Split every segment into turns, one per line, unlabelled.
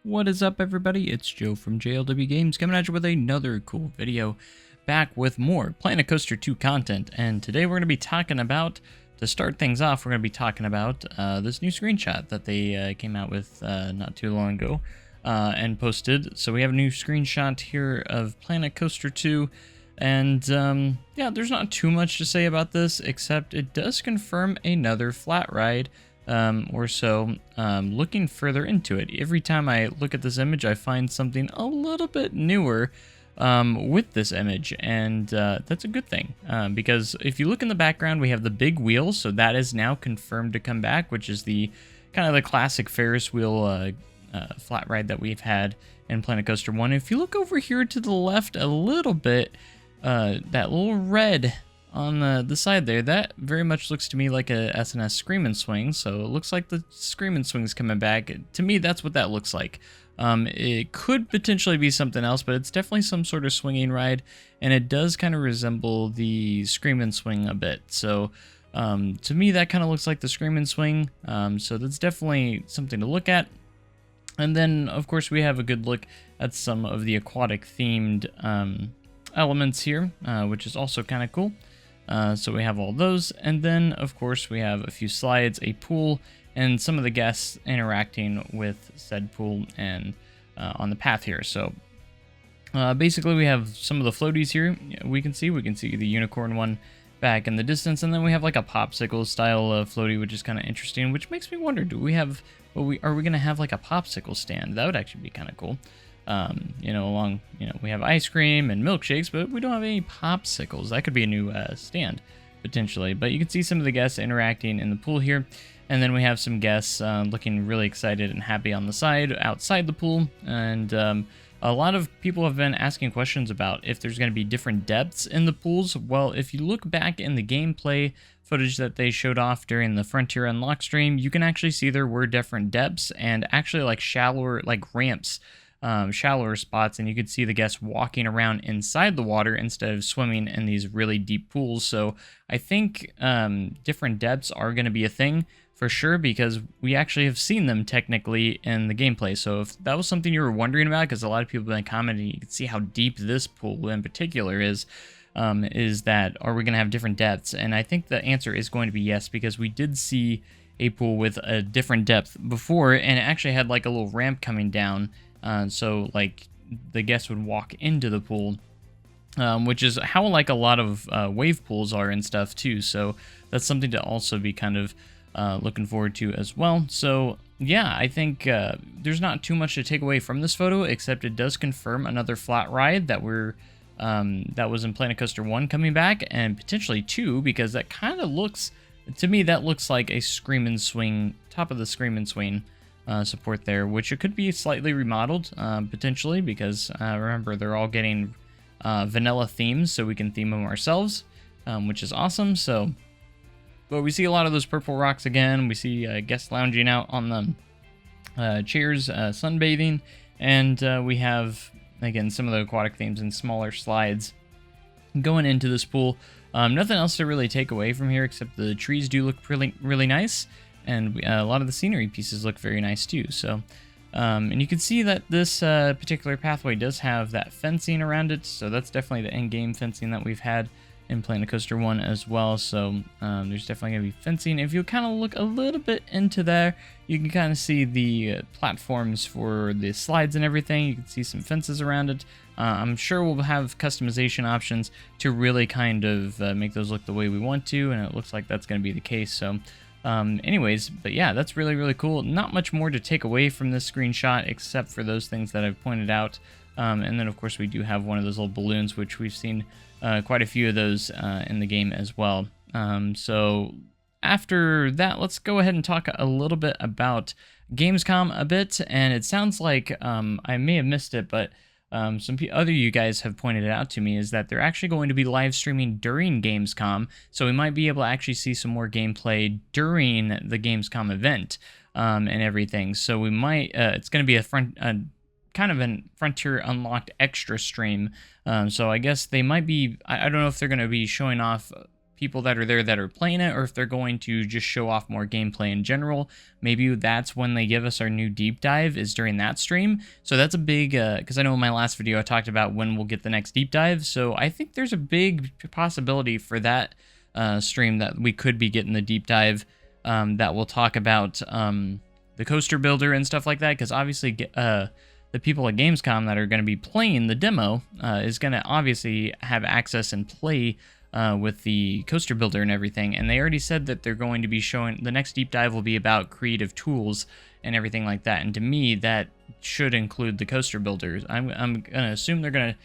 What is up, everybody? It's Joe from JLW Games coming at you with another cool video, back with more Planet Coaster 2 content. And today we're going to be talking about, to start things off, we're going to be talking about this new screenshot that they came out with not too long ago and posted. So we have a new screenshot here of Planet Coaster 2. And yeah, there's not too much to say about this, except it does confirm another flat ride. Or so. Looking further into it, every time I look at this image, I find something a little bit newer with this image, and that's a good thing, because if you look in the background, we have the big wheel, so that is now confirmed to come back, which is the kind of the classic Ferris wheel flat ride that we've had in Planet Coaster 1. If you look over here to the left a little bit, that little red on the side there, that very much looks to me like a S&S Screamin' Swing, so it looks like the Screamin' Swing's coming back. To me, that's what that looks like. It could potentially be something else, but it's definitely some sort of swinging ride, and it does kind of resemble the Screamin' Swing a bit. So to me, that kind of looks like the Screamin' Swing, so that's definitely something to look at. And then, of course, we have a good look at some of the aquatic-themed elements here, which is also kind of cool. So we have all those, and then of course we have a few slides, a pool, and some of the guests interacting with said pool and on the path here. So basically we have some of the floaties here. We can see the unicorn one back in the distance, and then we have like a popsicle style floaty, which is kind of interesting, which makes me wonder, are we going to have like a popsicle stand? That would actually be kind of cool. We have ice cream and milkshakes, but we don't have any popsicles. That could be a new stand, potentially. But you can see some of the guests interacting in the pool here. And then we have some guests looking really excited and happy on the side, outside the pool. And a lot of people have been asking questions about if there's going to be different depths in the pools. Well, if you look back in the gameplay footage that they showed off during the Frontier Unlock stream, you can actually see there were different depths and actually like shallower, like ramps, shallower spots, and you could see the guests walking around inside the water instead of swimming in these really deep pools. So I think different depths are going to be a thing for sure, because we actually have seen them technically in the gameplay. So if that was something you were wondering about, because a lot of people have been commenting, you can see how deep this pool in particular is that are we going to have different depths? And I think the answer is going to be yes, because we did see a pool with a different depth before, and it actually had like a little ramp coming down. So like the guests would walk into the pool, which is how like a lot of wave pools are and stuff too. So that's something to also be kind of looking forward to as well. So yeah, I think there's not too much to take away from this photo, except it does confirm another flat ride that that was in Planet Coaster 1 coming back, and potentially 2, because that kind of looks, to me, that looks like a Screamin' Swing, top of the Screamin' Swing support there, which it could be slightly remodeled potentially, because remember, they're all getting vanilla themes, so we can theme them ourselves, which is awesome. So, but we see a lot of those purple rocks again. We see guests lounging out on the chairs, sunbathing, and we have again some of the aquatic themes and smaller slides going into this pool. Nothing else to really take away from here, except the trees do look really nice. And a lot of the scenery pieces look very nice too. So, and you can see that this particular pathway does have that fencing around it. So that's definitely the in-game fencing that we've had in Planet Coaster 1 as well. So there's definitely going to be fencing. If you kind of look a little bit into there, you can kind of see the platforms for the slides and everything. You can see some fences around it. I'm sure we'll have customization options to really kind of make those look the way we want to. And it looks like that's going to be the case. So anyways, but yeah, that's really cool. Not much more to take away from this screenshot, except for those things that I've pointed out. And then of course we do have one of those little balloons, which we've seen quite a few of those in the game as well. So after that, let's go ahead and talk a little bit about Gamescom a bit. And it sounds like I may have missed it, but some other you guys have pointed it out to me, is that they're actually going to be live streaming during Gamescom, so we might be able to actually see some more gameplay during the Gamescom event and everything. So we might, it's going to be kind of a Frontier Unlocked extra stream. So I guess they might be, I don't know if they're going to be showing off people that are there that are playing it, or if they're going to just show off more gameplay in general. Maybe that's when they give us our new deep dive, is during that stream. So that's a big, because I know in my last video I talked about when we'll get the next deep dive. So I think there's a big possibility for that stream that we could be getting the deep dive that will talk about the coaster builder and stuff like that, because obviously the people at Gamescom that are going to be playing the demo is going to obviously have access and play with the coaster builder and everything. And they already said that they're going to be showing, the next deep dive will be about creative tools and everything like that. And to me, that should include the coaster builders. I'm going to assume they're going to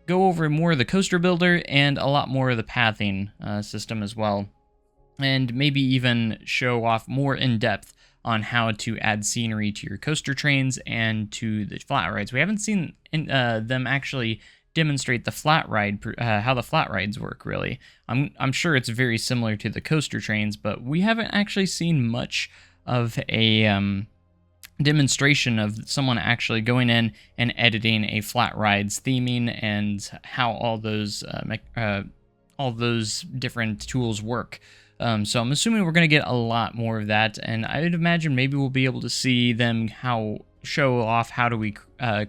go over more of the coaster builder and a lot more of the pathing system as well. And maybe even show off more in depth on how to add scenery to your coaster trains and to the flat rides. We haven't seen them actually demonstrate the flat ride, how the flat rides work, really. I'm sure it's very similar to the coaster trains, but we haven't actually seen much of a demonstration of someone actually going in and editing a flat rides theming and how all those different tools work. So I'm assuming we're going to get a lot more of that, and I would imagine maybe we'll be able to see them show off how do we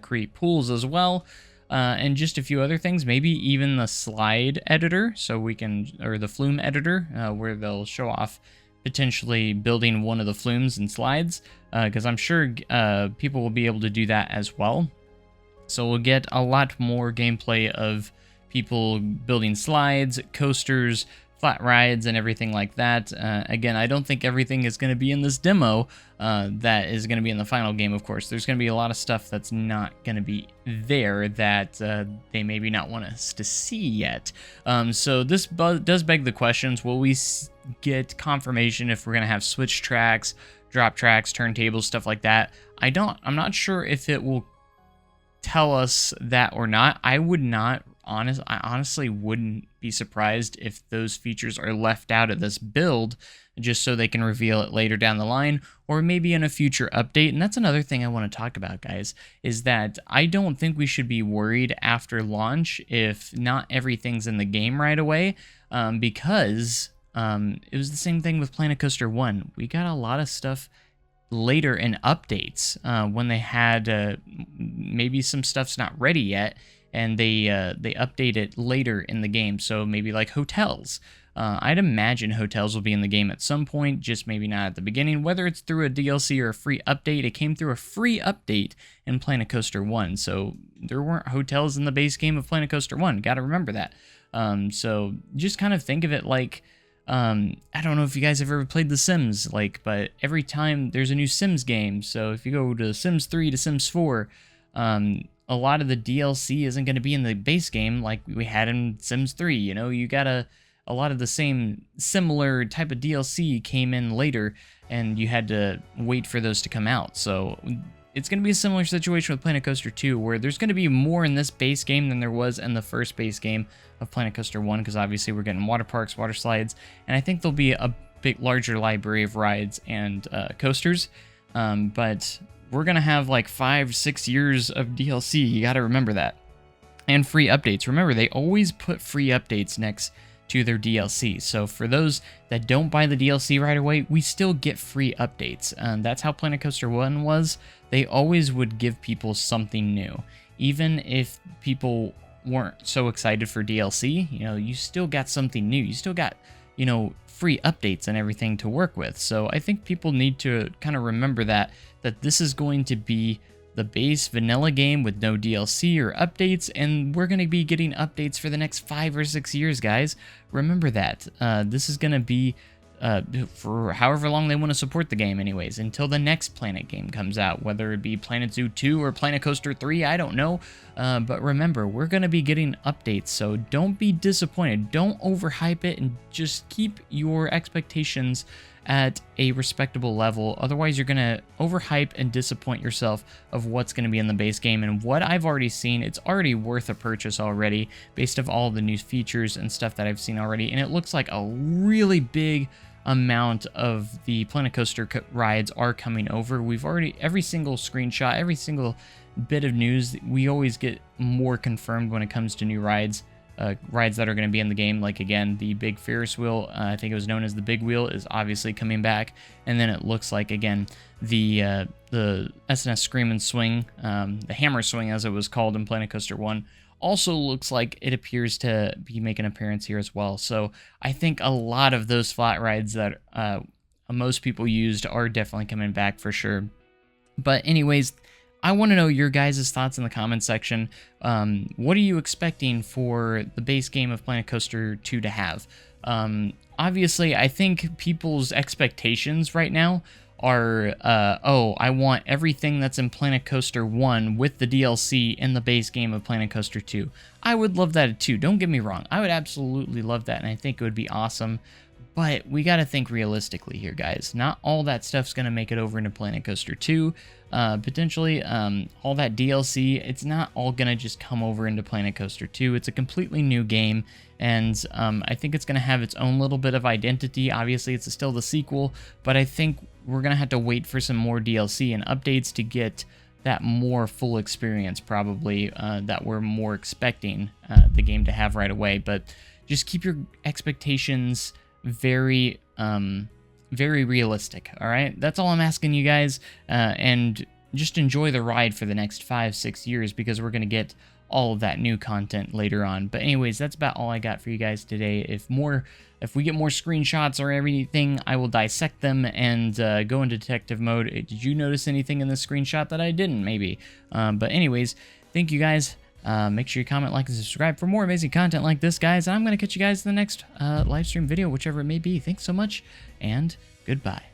create pools as well, and just a few other things, maybe even the slide editor, so we can, or the flume editor, where they'll show off potentially building one of the flumes and slides, because I'm sure people will be able to do that as well. So we'll get a lot more gameplay of people building slides, coasters, flat rides, and everything like that. Again, I don't think everything is going to be in this demo that is going to be in the final game, of course. There's going to be a lot of stuff that's not going to be there that they maybe not want us to see yet. So this does beg the questions, will we get confirmation if we're going to have switch tracks, drop tracks, turntables, stuff like that? I'm not sure if it will tell us that or not. I honestly wouldn't be surprised if those features are left out of this build just so they can reveal it later down the line, or maybe in a future update. And that's another thing I want to talk about, guys, is that I don't think we should be worried after launch if not everything's in the game right away, because it was the same thing with Planet Coaster 1. We got a lot of stuff later in updates when they had maybe some stuff's not ready yet, and they update it later in the game. So maybe like hotels. I'd imagine hotels will be in the game at some point, just maybe not at the beginning. Whether it's through a DLC or a free update, it came through a free update in Planet Coaster 1. So there weren't hotels in the base game of Planet Coaster 1. Got to remember that. So just kind of think of it like, I don't know if you guys have ever played The Sims, but every time there's a new Sims game. So if you go to Sims 3 to Sims 4, a lot of the DLC isn't going to be in the base game like we had in Sims 3. You know, you got a lot of the same similar type of DLC came in later, and you had to wait for those to come out. So it's going to be a similar situation with Planet Coaster 2, where there's going to be more in this base game than there was in the first base game of Planet Coaster 1, because obviously we're getting water parks, water slides, and I think there'll be a big larger library of rides and coasters. But we're going to have like 5-6 years of DLC. You got to remember that. And free updates. Remember, they always put free updates next to their DLC. So for those that don't buy the DLC right away, we still get free updates. That's how Planet Coaster 1 was. They always would give people something new. Even if people weren't so excited for DLC, you know, you still got something new. You still got, you know, free updates and everything to work with. So I think people need to kind of remember that this is going to be the base vanilla game with no DLC or updates, and we're going to be getting updates for the next 5 or 6 years, guys. Remember that. This is going to be for however long they want to support the game anyways, until the next Planet game comes out, whether it be Planet Zoo 2 or Planet Coaster 3, I don't know. But remember, we're going to be getting updates, so don't be disappointed. Don't overhype it, and just keep your expectations at a respectable level. Otherwise, you're going to overhype and disappoint yourself of what's going to be in the base game. And what I've already seen, it's already worth a purchase already, based off all the new features and stuff that I've seen already. And it looks like a really big amount of the Planet Coaster rides are coming over. We've already, every single screenshot, every single bit of news, we always get more confirmed when it comes to new rides. rides that are going to be in the game. Like, again, the big Ferris wheel, I think it was known as the Big Wheel, is obviously coming back. And then it looks like, again, the SNS Scream and Swing, the Hammer Swing as it was called in Planet Coaster 1, also looks like it appears to be making an appearance here as well. So I think a lot of those flat rides that most people used are definitely coming back for sure. But anyways, I want to know your guys' thoughts in the comment section. What are you expecting for the base game of Planet Coaster 2 to have? Obviously, I think people's expectations right now are, oh, I want everything that's in Planet Coaster 1 with the DLC in the base game of Planet Coaster 2. I would love that too, don't get me wrong. I would absolutely love that, and I think it would be awesome. But we got to think realistically here, guys. Not all that stuff's going to make it over into Planet Coaster 2. Potentially, all that DLC, it's not all going to just come over into Planet Coaster 2. It's a completely new game, and I think it's going to have its own little bit of identity. Obviously, it's still the sequel, but I think we're going to have to wait for some more DLC and updates to get that more full experience, probably, that we're more expecting the game to have right away. But just keep your expectations very realistic. All right, that's all I'm asking you guys, and just enjoy the ride for the next 5-6 years, because we're going to get all of that new content later on. But anyways, that's about all I got for you guys today. If we get more screenshots or everything, I will dissect them and go into detective mode. Did you notice anything in this screenshot that I didn't? Maybe. But anyways, thank you guys. Make sure you comment, like, and subscribe for more amazing content like this, guys. And I'm going to catch you guys in the next live stream video, whichever it may be. Thanks so much, and goodbye.